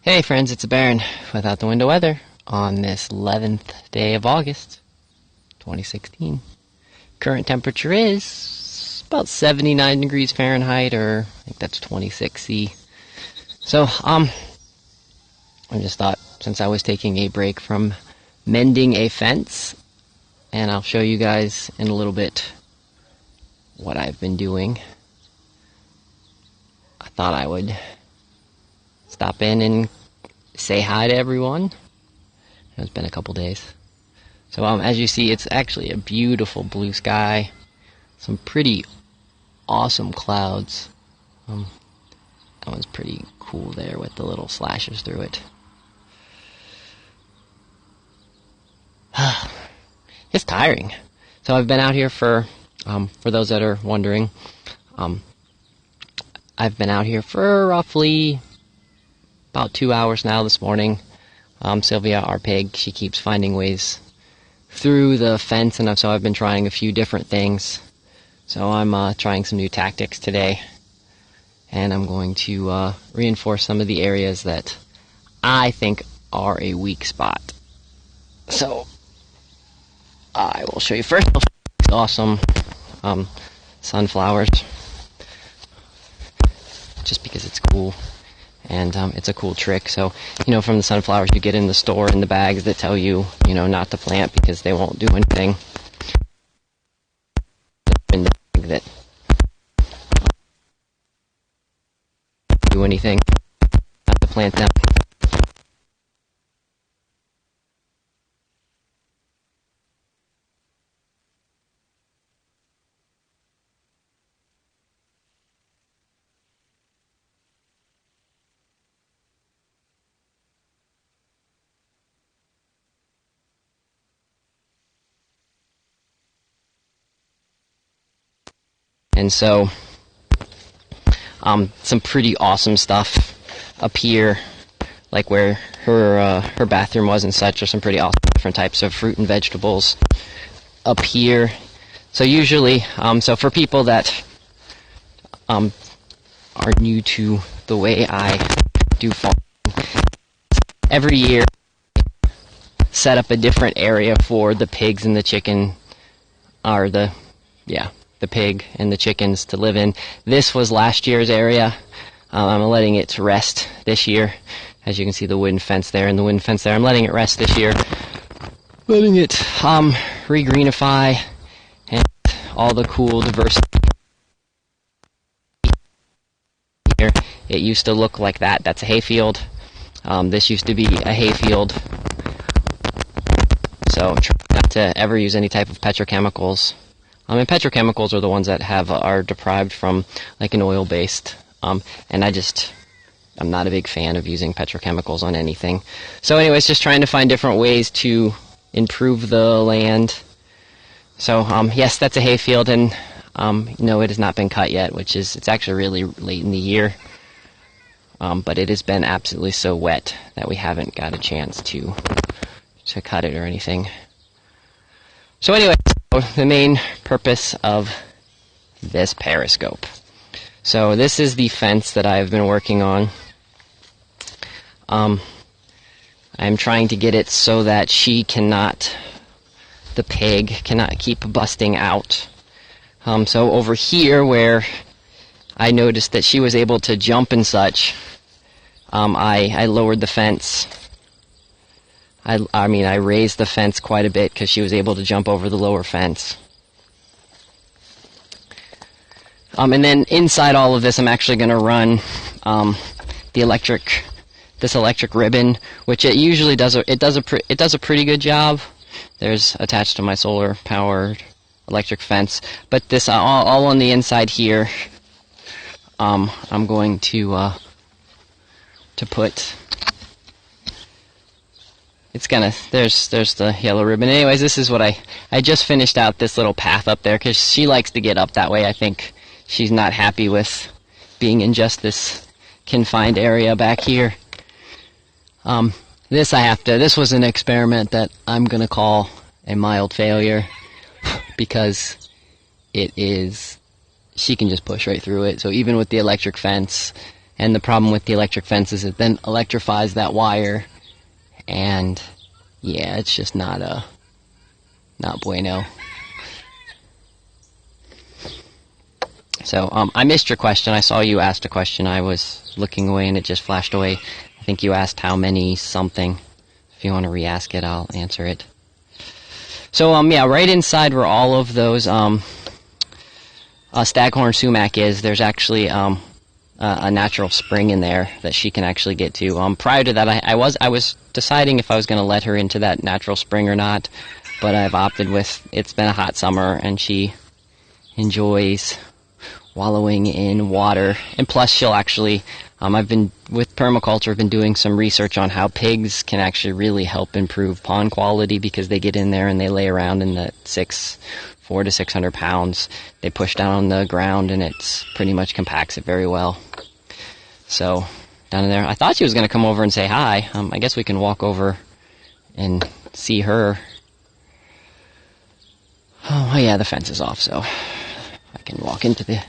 Hey friends, it's a Baron without the window weather on this 11th day of August, 2016. Current temperature is about 79 degrees Fahrenheit, or I think that's 26 C. So, I just thought, since I was taking a break from mending a fence, and I'll show you guys in a little bit what I've been doing, I thought I would stop in and say hi to everyone. It's been a couple days. So as you see, it's actually a beautiful blue sky. Some pretty awesome clouds. That one's pretty cool there with the little slashes through it. It's tiring. So I've been out here for those that are wondering, I've been out here for roughly about 2 hours now this morning. Sylvia, our pig, she keeps finding ways through the fence, and so I've been trying a few different things. So I'm trying some new tactics today, and I'm going to reinforce some of the areas that I think are a weak spot. So I will show you first. Awesome sunflowers, just because it's cool. And it's a cool trick. So, from the sunflowers you get in the store in the bags that tell you, not to plant because they won't do anything. In the bag that do anything, not to plant them. And so, some pretty awesome stuff up here, like where her bathroom was and such, are some pretty awesome different types of fruit and vegetables up here. So usually, so for people that are new to the way I do farming, every year set up a different area for the pigs and the chicken, or the pig and the chickens to live in. This was last year's area. I'm letting it rest this year. As you can see, the wooden fence there and the wooden fence there. I'm letting it rest this year. Letting it regreenify and all the cool diversity. Here, it used to look like that. That's a hayfield. This used to be a hayfield. So try not to ever use any type of petrochemicals. And petrochemicals are the ones that are deprived from like an oil-based, and I'm not a big fan of using petrochemicals on anything. So anyways, just trying to find different ways to improve the land. So yes, that's a hayfield, and no, it has not been cut yet, it's actually really late in the year. But it has been absolutely so wet that we haven't got a chance to cut it or anything. So anyway, the main purpose of this Periscope. So this is the fence that I've been working on. I'm trying to get it so that the pig cannot keep busting out. So over here where I noticed that she was able to jump and such, I lowered the fence. I raised the fence quite a bit because she was able to jump over the lower fence. And then inside all of this, I'm actually going to run this electric ribbon, which it usually does a pretty good job. There's attached to my solar powered electric fence, but this all on the inside here, I'm going to put. There's the yellow ribbon. Anyways, this is what I just finished out this little path up there because she likes to get up that way. I think she's not happy with being in just this confined area back here. This was an experiment that I'm gonna call a mild failure because she can just push right through it. So even with the electric fence And the problem with the electric fence is it then electrifies that wire, and yeah, it's just not bueno. So, I missed your question. I saw you asked a question. I was looking away and it just flashed away. I think you asked how many something. If you want to re-ask it, I'll answer it. So, yeah, right inside where all of those staghorn sumac is, there's actually a natural spring in there that she can actually get to. Prior to that, I was deciding if I was going to let her into that natural spring or not, but I've opted with, it's been a hot summer and she enjoys wallowing in water. And plus, she'll actually, I've been, with permaculture, I've been doing some research on how pigs can actually really help improve pond quality, because they get in there and they lay around in the 400 to 600 pounds. They push down on the ground and it's pretty much compacts it very well. So, down in there, I thought she was going to come over and say hi. I guess we can walk over and see her. Oh, yeah, the fence is off, so I can walk into the...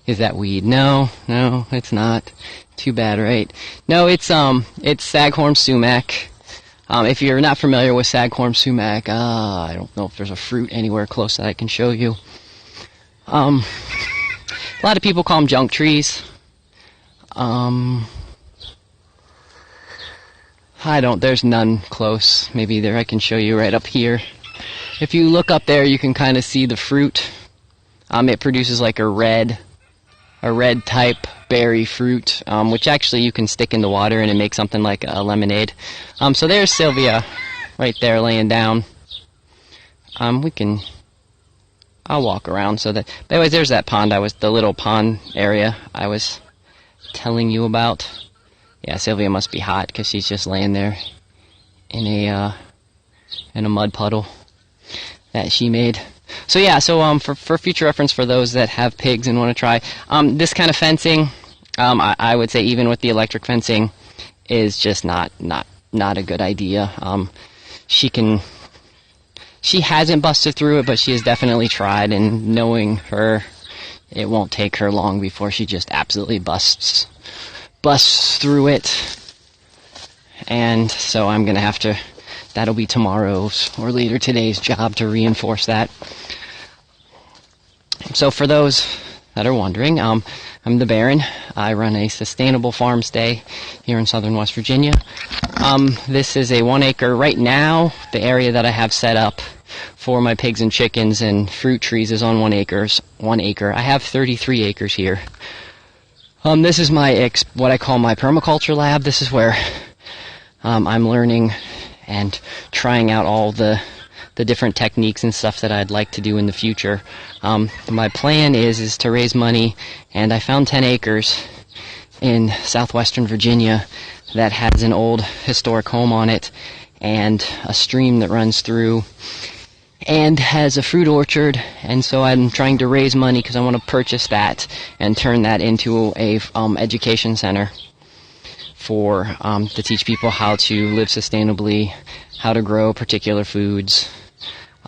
Is that weed? No, it's not. Too bad, right? No, it's staghorn sumac. If you're not familiar with staghorn sumac, I don't know if there's a fruit anywhere close that I can show you. A lot of people call them junk trees. There's none close. Maybe there I can show you right up here. If you look up there, you can kind of see the fruit. It produces like a red type berry fruit, which actually you can stick in the water and it makes something like a lemonade. So there's Sylvia right there laying down. I'll walk around so that, but anyways, there's that pond the little pond area I was telling you about. Yeah, Sylvia must be hot because she's just laying there in a mud puddle that she made. So yeah, for future reference for those that have pigs and want to try, this kind of fencing, I would say even with the electric fencing, is just not a good idea. She hasn't busted through it, but she has definitely tried, and knowing her, it won't take her long before she just absolutely busts through it. And so I'm going to have to, that'll be tomorrow's or later today's job to reinforce that. So for those that are wondering, I'm the Baron. I run a sustainable farm stay here in southern West Virginia. This is a 1 acre. Right now, the area that I have set up for my pigs and chickens and fruit trees is on 1 acre. I have 33 acres here. This is what I call my permaculture lab. This is where I'm learning and trying out all the different techniques and stuff that I'd like to do in the future. My plan is to raise money, and I found 10 acres in southwestern Virginia that has an old historic home on it and a stream that runs through and has a fruit orchard, and so I'm trying to raise money because I want to purchase that and turn that into a education center for to teach people how to live sustainably, how to grow particular foods,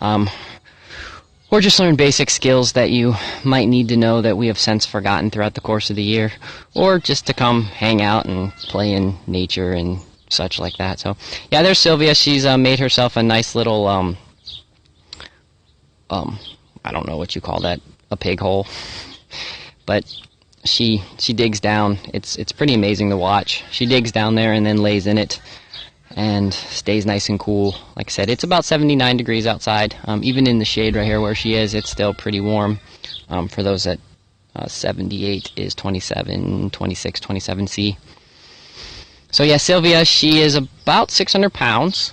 or just learn basic skills that you might need to know that we have since forgotten throughout the course of the year, or just to come hang out and play in nature and such like that. So yeah, there's Sylvia. She's made herself a nice little I don't know what you call that, a pig hole, but she digs down. It's pretty amazing to watch. She digs down there and then lays in it and stays nice and cool. Like I said, it's about 79 degrees outside. Even in the shade right here where she is, it's still pretty warm. For those that 78 is 27, 26, 27 C. So yeah, Sylvia, she is about 600 pounds.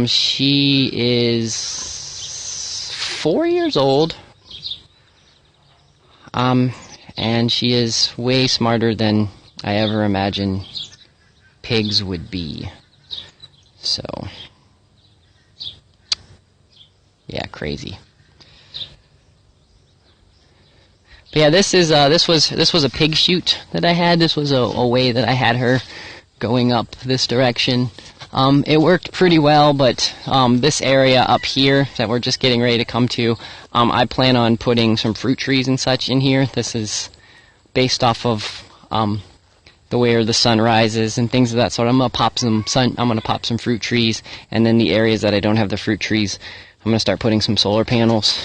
She is 4 years old, and she is way smarter than I ever imagined pigs would be. So, yeah, crazy. But yeah, this was a pig chute that I had. This was a way that I had her going up this direction. It worked pretty well, but this area up here that we're just getting ready to come to, I plan on putting some fruit trees and such in here. This is based off of the way the sun rises and things of that sort. I'm gonna pop some fruit trees, and then the areas that I don't have the fruit trees, I'm gonna start putting some solar panels.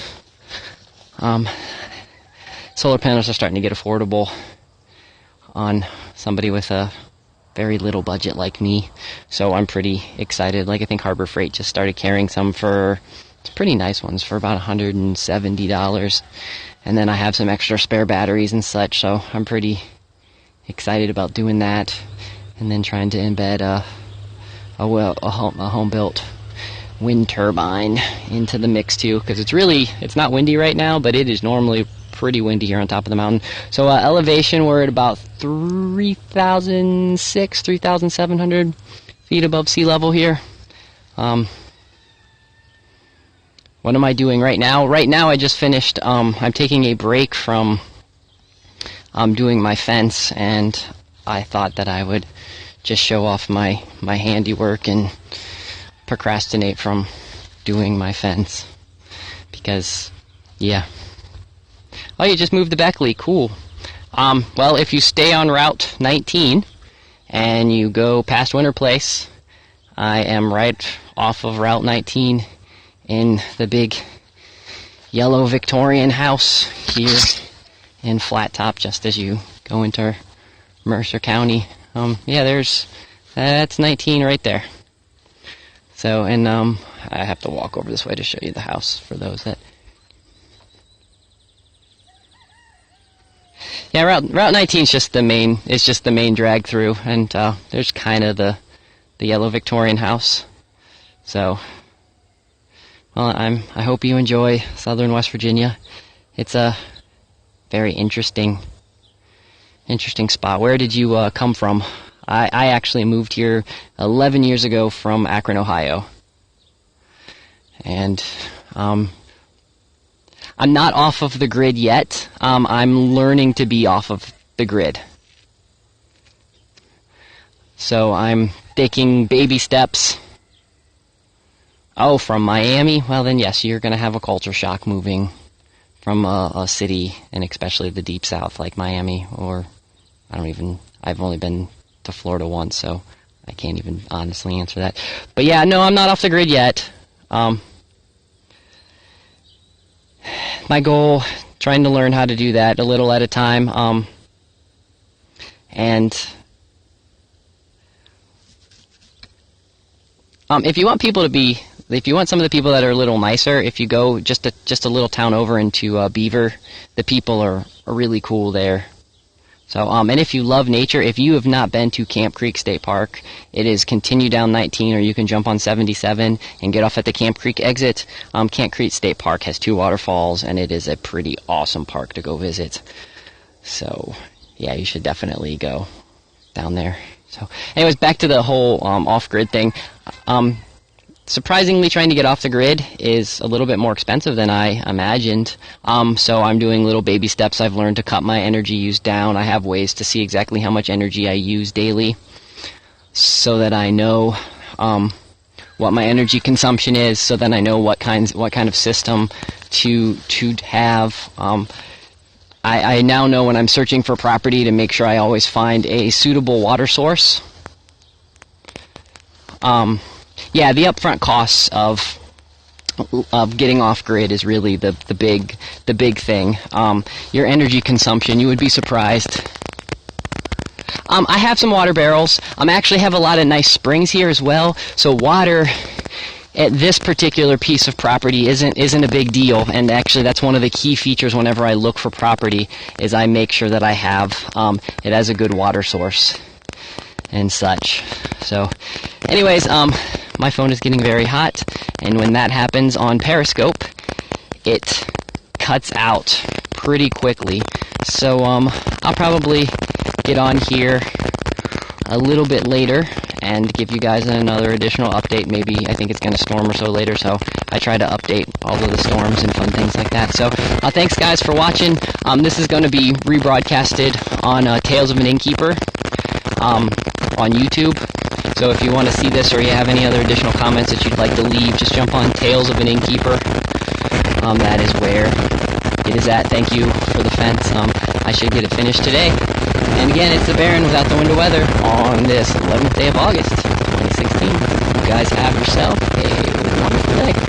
Solar panels are starting to get affordable on somebody with a very little budget like me, so I'm pretty excited. Like, I think Harbor Freight just started carrying some for pretty nice ones for about $170, and then I have some extra spare batteries and such, so I'm pretty excited about doing that, and then trying to embed a home-built wind turbine into the mix too, because it's not windy right now, but it is normally pretty windy here on top of the mountain. So elevation, we're at about 3,700 feet above sea level here. What am I doing right now? Right now I just finished, I'm taking a break from doing my fence, and I thought that I would just show off my handiwork and procrastinate from doing my fence, because, yeah. Oh, you just moved the Beckley. Cool. Well, if you stay on Route 19 and you go past Winter Place, I am right off of Route 19 in the big yellow Victorian house here in Flat Top, just as you go into Mercer County. Yeah, that's 19 right there. So, and I have to walk over this way to show you the house for those that... Yeah, Route 19 is just the main. It's just the main drag through, and there's kind of the yellow Victorian house. So, well, I hope you enjoy Southern West Virginia. It's a very interesting spot. Where did you come from? I actually moved here 11 years ago from Akron, Ohio, and I'm not off of the grid yet. I'm learning to be off of the grid. So I'm taking baby steps. Oh, from Miami? Well then yes, you're going to have a culture shock moving from a city, and especially the deep south like Miami, or I've only been to Florida once, so I can't even honestly answer that. But yeah, no, I'm not off the grid yet. My goal, trying to learn how to do that a little at a time, and if you want some of the people that are a little nicer, if you go just a little town over into Beaver, the people are really cool there. So, and if you love nature, if you have not been to Camp Creek State Park, it is continue down 19, or you can jump on 77 and get off at the Camp Creek exit. Camp Creek State Park has 2 waterfalls, and it is a pretty awesome park to go visit. So, yeah, you should definitely go down there. So, anyways, back to the whole off-grid thing. Surprisingly, trying to get off the grid is a little bit more expensive than I imagined. So I'm doing little baby steps. I've learned to cut my energy use down. I have ways to see exactly how much energy I use daily, so that I know what my energy consumption is, so that I know what kind of system to have. I now know when I'm searching for property to make sure I always find a suitable water source. Yeah, the upfront costs of getting off grid is really the big thing. Your energy consumption, you would be surprised. I have some water barrels. I actually have a lot of nice springs here as well. So water at this particular piece of property isn't a big deal. And actually, that's one of the key features whenever I look for property, is I make sure that I have it has a good water source and such. So, anyways, my phone is getting very hot, and when that happens on Periscope, it cuts out pretty quickly. So I'll probably get on here a little bit later and give you guys another additional update. Maybe, I think it's going to storm or so later, so I try to update all of the storms and fun things like that. So thanks guys for watching. This is going to be rebroadcasted on Tales of an Innkeeper on YouTube. So if you want to see this or you have any other additional comments that you'd like to leave, just jump on Tales of an Innkeeper. That is where it is at. Thank you for the fence. I should get it finished today. And again, it's the Baron without the winter weather on this 11th day of August, 2016. You guys have yourself a wonderful day.